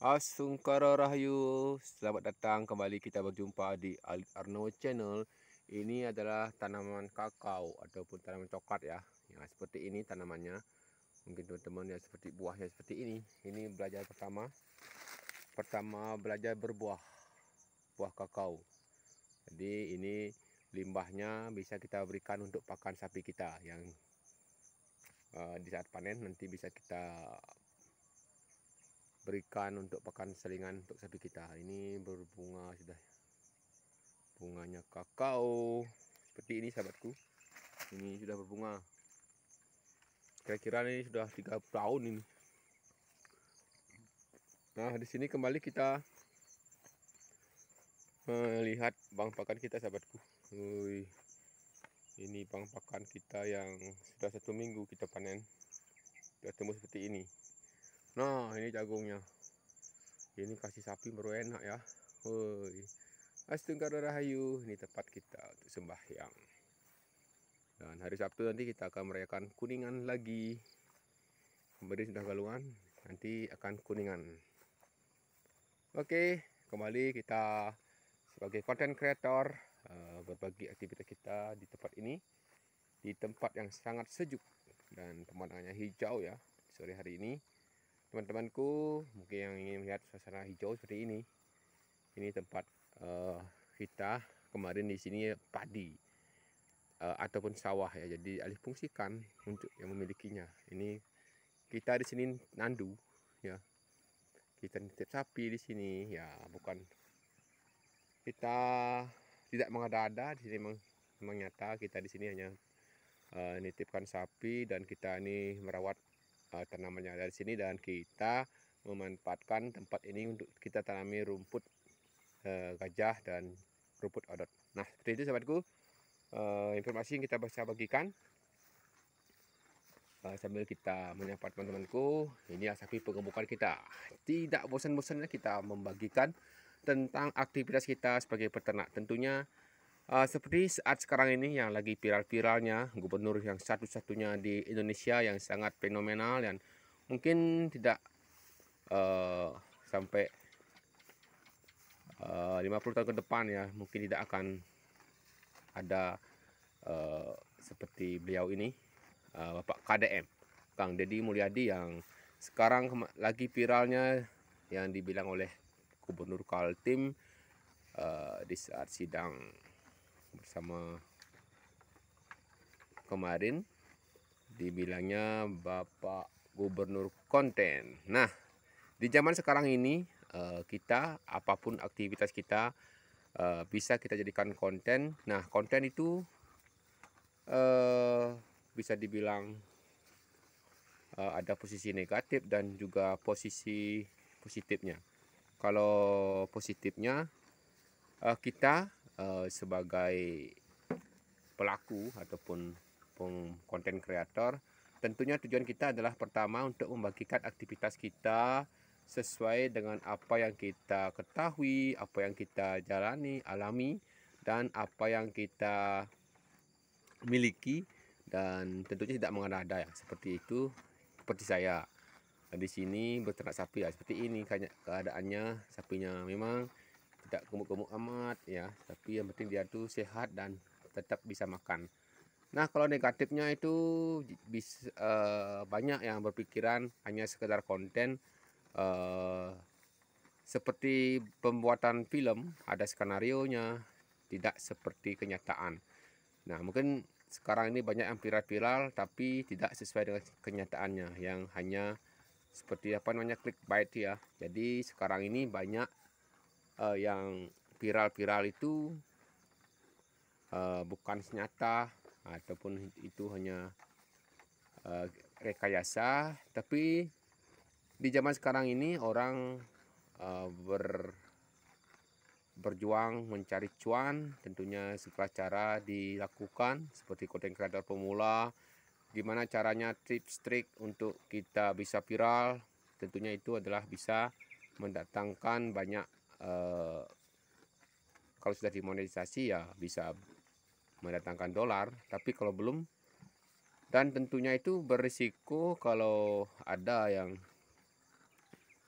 Asungkara Rahayu, selamat datang kembali kita berjumpa di Alit Arno Channel. Ini adalah tanaman kakao ataupun tanaman coklat ya. Ya, seperti ini tanamannya. Mungkin teman-teman ya seperti buahnya seperti ini. Ini belajar pertama belajar berbuah, buah kakao. Jadi ini limbahnya bisa kita berikan untuk pakan sapi kita yang di saat panen nanti bisa kita berikan untuk pakan selingan untuk sapi kita. Ini berbunga sudah, bunganya kakao seperti ini sahabatku. Ini sudah berbunga, kira-kira ini sudah 3 tahun ini. Nah, di sini kembali kita melihat bang pakan kita sahabatku. Wih, ini bang pakan kita yang sudah 1 minggu kita panen, sudah tumbuh seperti ini. Nah, ini jagungnya, ini kasih sapi baru enak ya. Woi, Astunggara Rahayu, ini tempat kita untuk sembahyang. Dan hari Sabtu nanti kita akan merayakan kuningan lagi. Kemarin sudah galungan, nanti akan kuningan. Oke, kembali kita sebagai content creator berbagi aktivitas kita di tempat ini, di tempat yang sangat sejuk dan pemandangannya hijau ya sore hari ini. Teman-temanku mungkin yang ingin melihat suasana hijau seperti ini tempat kita kemarin di sini padi ataupun sawah ya, jadi alih fungsikan untuk yang memilikinya. Ini kita di sini nandu ya, kita nitip sapi di sini ya, bukan kita tidak mengada-ada. Di sini memang nyata kita di sini hanya nitipkan sapi dan kita ini merawat tanamannya dari sini, dan kita memanfaatkan tempat ini untuk kita tanami rumput gajah dan rumput odot. Nah, seperti itu sahabatku, informasi yang kita bisa bagikan sambil kita menyapa teman-temanku. Ini sapi pengembukan kita. Tidak bosan-bosannya kita membagikan tentang aktivitas kita sebagai peternak. Tentunya seperti saat sekarang ini yang lagi viral-viralnya, gubernur yang satu-satunya di Indonesia yang sangat fenomenal, dan mungkin tidak sampai 50 tahun ke depan ya, mungkin tidak akan ada seperti beliau ini, Bapak KDM, Kang Deddy Mulyadi, yang sekarang lagi viralnya yang dibilang oleh Gubernur Kaltim di saat sidang bersama kemarin, dibilangnya Bapak Gubernur konten. Nah, di zaman sekarang ini kita apapun aktivitas kita bisa kita jadikan konten. Nah, konten itu bisa dibilang ada posisi negatif dan juga posisi positifnya. Kalau positifnya, kita sebagai pelaku ataupun konten kreator, tentunya tujuan kita adalah pertama untuk membagikan aktivitas kita sesuai dengan apa yang kita ketahui, apa yang kita jalani, alami, dan apa yang kita miliki, dan tentunya tidak mengada-ada ya, seperti itu. Seperti saya di sini beternak sapi ya, seperti ini keadaannya. Sapinya memang tidak gemuk-gemuk amat ya, tapi yang penting dia tuh sehat dan tetap bisa makan. Nah, kalau negatifnya itu bisa banyak yang berpikiran hanya sekedar konten, seperti pembuatan film, ada skenarionya, tidak seperti kenyataan. Nah, mungkin sekarang ini banyak yang viral-viral tapi tidak sesuai dengan kenyataannya, yang hanya seperti apa namanya, clickbait ya. Jadi sekarang ini banyak yang viral-viral itu bukan nyata, ataupun itu hanya rekayasa. Tapi di zaman sekarang ini orang berjuang mencari cuan, tentunya segala cara dilakukan, seperti konten kreator pemula. Gimana caranya, tips trik untuk kita bisa viral, tentunya itu adalah bisa mendatangkan banyak kalau sudah dimonetisasi ya bisa mendatangkan dolar, tapi kalau belum, dan tentunya itu berisiko kalau ada yang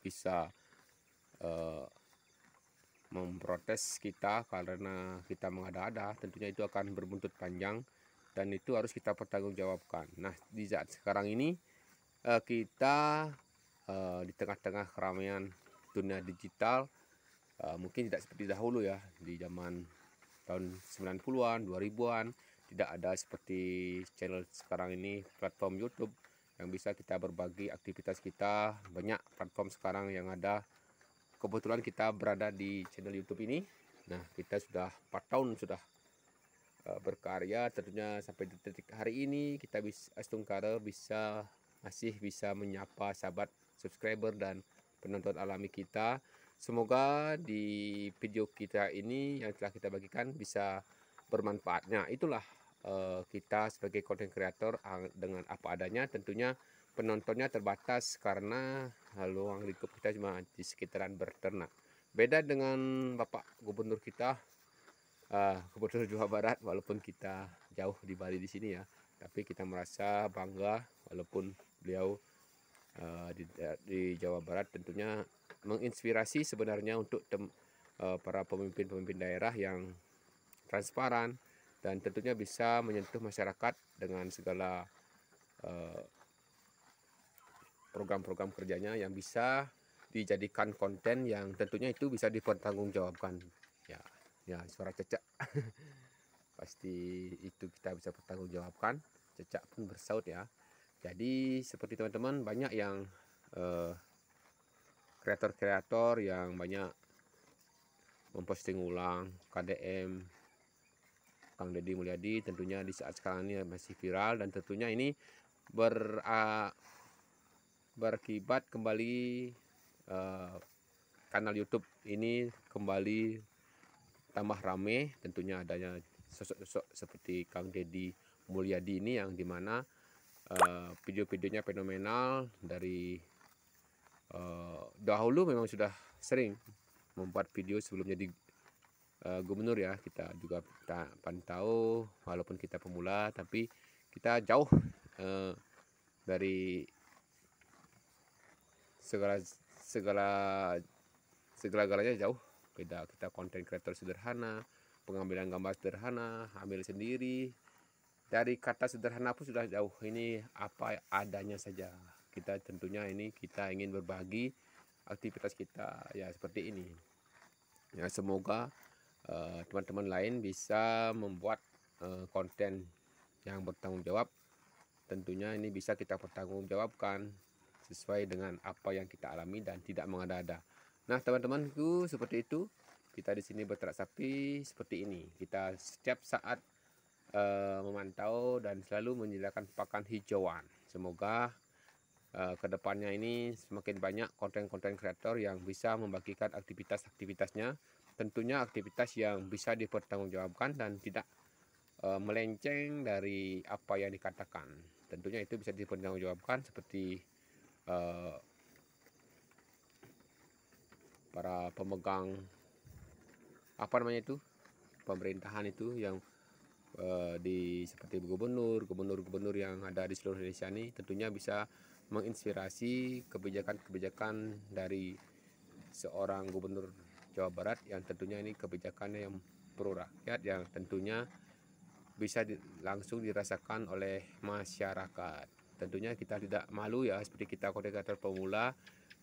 bisa memprotes kita karena kita mengada-ada, tentunya itu akan berbuntut panjang dan itu harus kita pertanggungjawabkan. Nah, di saat sekarang ini kita di tengah-tengah keramaian dunia digital, mungkin tidak seperti dahulu ya, di zaman tahun 90-an, 2000-an, tidak ada seperti channel sekarang ini, platform YouTube yang bisa kita berbagi aktivitas kita. Banyak platform sekarang yang ada. Kebetulan kita berada di channel YouTube ini. Nah, kita sudah 4 tahun sudah berkarya, tentunya sampai detik hari ini kita masih bisa menyapa sahabat subscriber dan penonton alami kita. Semoga di video kita ini yang telah kita bagikan bisa bermanfaat. Nah, itulah kita sebagai content creator dengan apa adanya. Tentunya penontonnya terbatas karena ruang lingkup kita cuma di sekitaran berternak. Beda dengan Bapak Gubernur kita, Gubernur Jawa Barat, walaupun kita jauh di Bali di sini ya, tapi kita merasa bangga walaupun beliau di Jawa Barat, tentunya menginspirasi sebenarnya untuk para pemimpin-pemimpin daerah yang transparan dan tentunya bisa menyentuh masyarakat dengan segala program-program kerjanya yang bisa dijadikan konten yang tentunya itu bisa dipertanggungjawabkan. Ya suara cecak. Pasti itu kita bisa pertanggungjawabkan. Cecak pun bersaut ya. Jadi seperti teman-teman, banyak yang kreator-kreator yang banyak memposting ulang KDM Kang Deddy Mulyadi, tentunya di saat sekarang ini masih viral dan tentunya ini berakibat kembali kanal YouTube ini kembali tambah rame. Tentunya adanya sosok-sosok seperti Kang Deddy Mulyadi ini yang dimana video-videonya fenomenal. Dari dahulu memang sudah sering membuat video sebelum jadi gubernur ya. Kita juga pantau walaupun kita pemula, tapi kita jauh dari segala-galanya jauh. Beda, kita konten kreator sederhana, pengambilan gambar sederhana, ambil sendiri, dari kata sederhana pun sudah jauh. Ini apa adanya saja. Kita tentunya ini kita ingin berbagi aktivitas kita ya seperti ini ya. Semoga teman-teman lain bisa membuat konten yang bertanggung jawab. Tentunya ini bisa kita pertanggungjawabkan sesuai dengan apa yang kita alami dan tidak mengada-ada. Nah, teman-temanku, seperti itu. Kita di sini berternak sapi seperti ini. Kita setiap saat memantau dan selalu menyediakan pakan hijauan. Semoga kedepannya ini semakin banyak konten-konten kreator yang bisa membagikan aktivitas-aktivitasnya. Tentunya aktivitas yang bisa dipertanggungjawabkan dan tidak melenceng dari apa yang dikatakan. Tentunya itu bisa dipertanggungjawabkan seperti para pemegang pemerintahan itu yang seperti gubernur yang ada di seluruh Indonesia ini, tentunya bisa menginspirasi kebijakan-kebijakan dari seorang gubernur Jawa Barat yang tentunya ini kebijakannya yang pro rakyat, yang tentunya bisa langsung dirasakan oleh masyarakat. Tentunya kita tidak malu ya, seperti kita konten-kreator pemula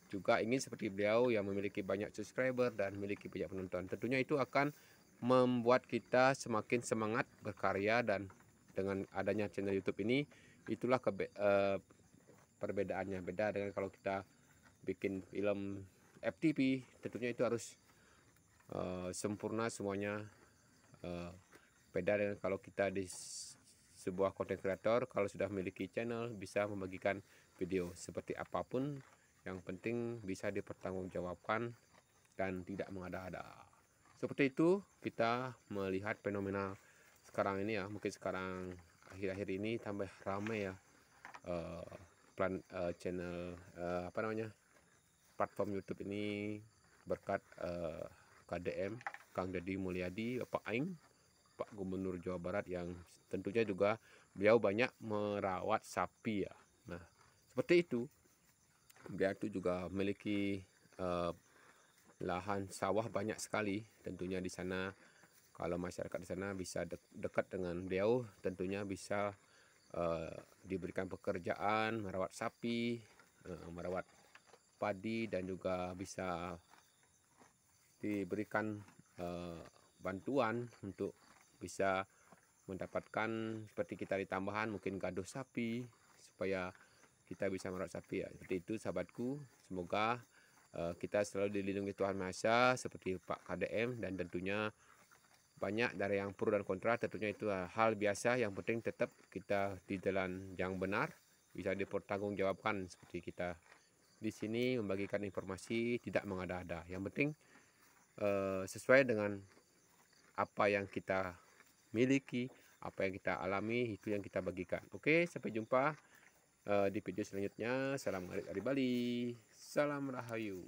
juga ingin seperti beliau yang memiliki banyak subscriber dan memiliki banyak penonton. Tentunya itu akan membuat kita semakin semangat berkarya, dan dengan adanya channel YouTube ini, itulah perbedaannya. Beda dengan kalau kita bikin film FTV, tentunya itu harus sempurna semuanya. Beda dengan kalau kita di sebuah konten kreator, kalau sudah memiliki channel bisa membagikan video seperti apapun, yang penting bisa dipertanggungjawabkan dan tidak mengada-ada. Seperti itu kita melihat fenomena sekarang ini ya. Mungkin sekarang akhir-akhir ini tambah ramai ya channel platform YouTube ini berkat KDM Kang Deddy Mulyadi, Pak Aing, Pak Gubernur Jawa Barat, yang tentunya juga beliau banyak merawat sapi ya. Nah, seperti itu. Beliau itu juga memiliki lahan sawah banyak sekali. Tentunya di sana kalau masyarakat di sana bisa dekat dengan beliau, tentunya bisa diberikan pekerjaan merawat sapi, merawat padi, dan juga bisa diberikan bantuan untuk bisa mendapatkan seperti kita di tambahan, mungkin gaduh sapi supaya kita bisa merawat sapi ya. Seperti itu sahabatku, semoga kita selalu dilindungi Tuhan Maha Esa seperti Pak KDM, dan tentunya banyak dari yang pro dan kontra, tentunya itu hal biasa. Yang penting tetap kita di jalan yang benar, bisa dipertanggungjawabkan. Seperti kita di sini membagikan informasi, tidak mengada-ada. Yang penting sesuai dengan apa yang kita miliki, apa yang kita alami, itu yang kita bagikan. Oke, sampai jumpa di video selanjutnya. Salam ngarit dari Bali, salam rahayu.